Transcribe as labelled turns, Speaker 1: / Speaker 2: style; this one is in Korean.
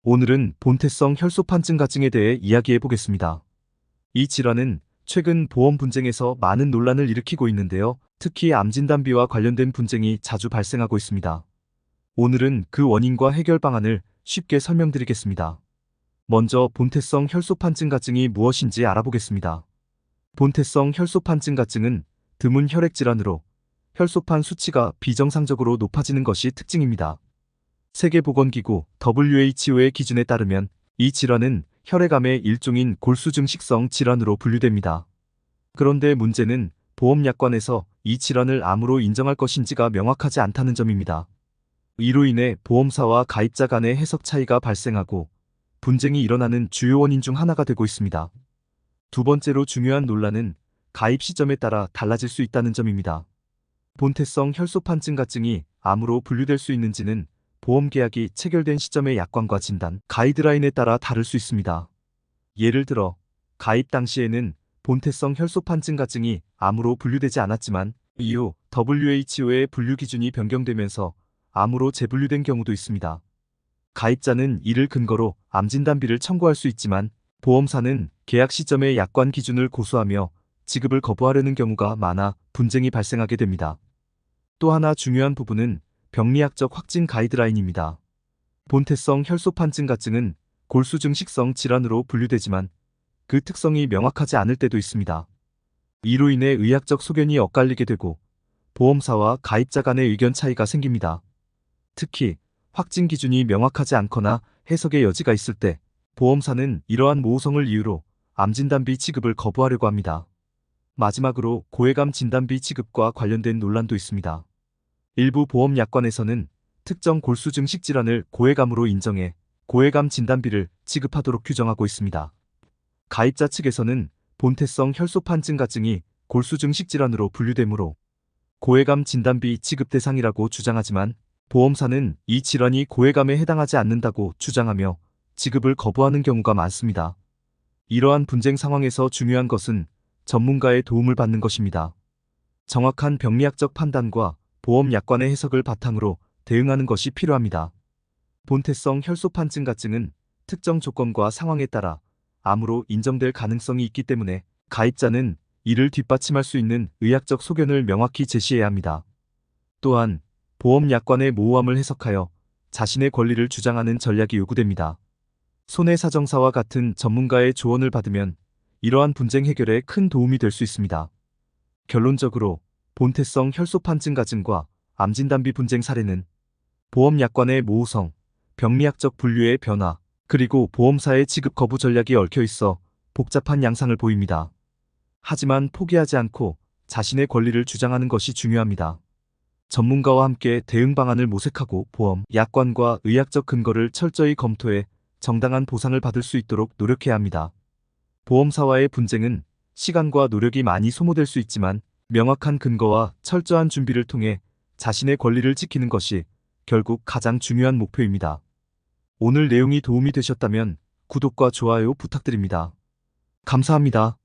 Speaker 1: 오늘은 본태성 혈소판증가증에 대해 이야기해 보겠습니다. 이 질환은 최근 보험 분쟁에서 많은 논란을 일으키고 있는데요. 특히 암 진단비와 관련된 분쟁이 자주 발생하고 있습니다. 오늘은 그 원인과 해결 방안을 쉽게 설명드리겠습니다. 먼저 본태성 혈소판증가증이 무엇인지 알아보겠습니다. 본태성 혈소판증가증은 드문 혈액 질환으로 혈소판 수치가 비정상적으로 높아지는 것이 특징입니다. 세계보건기구 WHO의 기준에 따르면 이 질환은 혈액암의 일종인 골수증식성 질환으로 분류됩니다. 그런데 문제는 보험약관에서 이 질환을 암으로 인정할 것인지가 명확하지 않다는 점입니다. 이로 인해 보험사와 가입자 간의 해석 차이가 발생하고 분쟁이 일어나는 주요 원인 중 하나가 되고 있습니다. 두 번째로 중요한 논란은 가입 시점에 따라 달라질 수 있다는 점입니다. 본태성 혈소판증가증이 암으로 분류될 수 있는지는 보험계약이 체결된 시점의 약관과 진단, 가이드라인에 따라 다를 수 있습니다. 예를 들어 가입 당시에는 본태성 혈소판증가증이 암으로 분류되지 않았지만 이후 WHO의 분류 기준이 변경되면서 암으로 재분류된 경우도 있습니다. 가입자는 이를 근거로 암 진단비를 청구할 수 있지만 보험사는 계약 시점의 약관 기준을 고수하며 지급을 거부하려는 경우가 많아 분쟁이 발생하게 됩니다. 또 하나 중요한 부분은 병리학적 확진 가이드라인입니다. 본태성 혈소판증가증은 골수증식성 질환으로 분류되지만 그 특성이 명확하지 않을 때도 있습니다. 이로 인해 의학적 소견이 엇갈리게 되고 보험사와 가입자 간의 의견 차이가 생깁니다. 특히 확진 기준이 명확하지 않거나 해석의 여지가 있을 때 보험사는 이러한 모호성을 이유로 암 진단비 지급을 거부하려고 합니다. 마지막으로 고해감 진단비 지급과 관련된 논란도 있습니다. 일부 보험약관에서는 특정 골수증식 질환을 고해감으로 인정해 고해감 진단비를 지급하도록 규정하고 있습니다. 가입자 측에서는 본태성 혈소판증가증이 골수증식 질환으로 분류되므로 고해감 진단비 지급 대상이라고 주장하지만 보험사는 이 질환이 고해감에 해당하지 않는다고 주장하며 지급을 거부하는 경우가 많습니다. 이러한 분쟁 상황에서 중요한 것은 전문가의 도움을 받는 것입니다. 정확한 병리학적 판단과 보험 약관의 해석을 바탕으로 대응하는 것이 필요합니다. 본태성 혈소판증가증은 특정 조건과 상황에 따라 암으로 인정될 가능성이 있기 때문에 가입자는 이를 뒷받침할 수 있는 의학적 소견을 명확히 제시해야 합니다. 또한 보험 약관의 모호함을 해석하여 자신의 권리를 주장하는 전략이 요구됩니다. 손해사정사와 같은 전문가의 조언을 받으면 이러한 분쟁 해결에 큰 도움이 될 수 있습니다. 결론적으로 본태성 혈소판증가증과 암 진단비 분쟁 사례는 보험 약관의 모호성, 병리학적 분류의 변화, 그리고 보험사의 지급 거부 전략이 얽혀 있어 복잡한 양상을 보입니다. 하지만 포기하지 않고 자신의 권리를 주장하는 것이 중요합니다. 전문가와 함께 대응 방안을 모색하고 보험 약관과 의학적 근거를 철저히 검토해 정당한 보상을 받을 수 있도록 노력해야 합니다. 보험사와의 분쟁은 시간과 노력이 많이 소모될 수 있지만 명확한 근거와 철저한 준비를 통해 자신의 권리를 지키는 것이 결국 가장 중요한 목표입니다. 오늘 내용이 도움이 되셨다면 구독과 좋아요 부탁드립니다. 감사합니다.